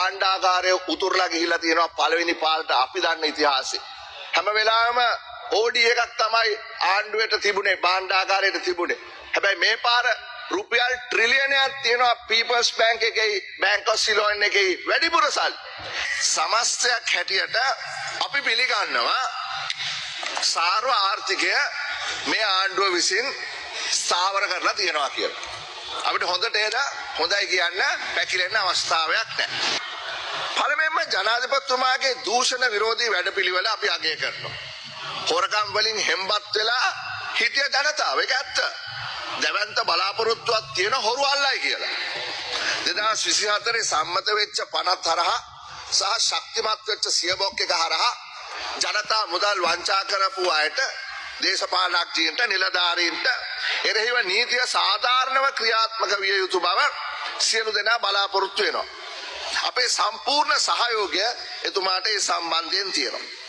භාණ්ඩාගාරය උතුරලා ගිහිලා තියෙනවා පළවෙනි පාලට අපි දන්න ඉතිහාසෙ. හැම වෙලාවෙම OD එකක් තමයි ආණ්ඩුවට තිබුණේ භාණ්ඩාගාරයට තිබුණේ. හැබැයි මේ පාර රුපියල් ට්‍රිලියනයක් තියෙනවා පීපල්ස් බැංක් එකේ බැංක් ඔෆ් සිලෝන් එකේ වැඩිපුර සල්ලි. සමස්තයක් හැටියට අපි පිළිගන්නවා සාර්ව ආර්ථිකය මේ ආණ්ඩුව විසින් ස්ථාවර කරලා තියෙනවා කියලා. අපිට හොඳට එන හොඳයි කියන්න පැකිලෙන්න අවස්ථාවක් නැහැ. පළමුවෙන්ම ජනාධිපතිතුමාගේ දූෂණ විරෝධී වැඩපිළිවෙල අපි අගය කරනවා. හොරකම් වලින් හෙම්බත් වෙලා හිටිය ජනතාව ඒක ඇත්ත. දැවැන්ත බලාපොරොත්තුවක් තියෙන හොරු අල්ලයි කියලා. 2024 සම්මත වෙච්ච පනත් හරහා සහ ශක්තිමත් වෙච්ච සියබොක් එක හරහා ජනතා මුදල් වංචා කරපු අයට දේශපාලනඥයින්ට නිලධාරීන්ට එරෙහිව නීතිය සාධාරණව ක්‍රියාත්මක විය යුතු බව සියලු දෙනා බලාපොරොත්තු වෙනවා. අපේ සම්පූර්ණ සහයෝගය එතුමාට ඒ සම්බන්ධයෙන් තියෙනවා.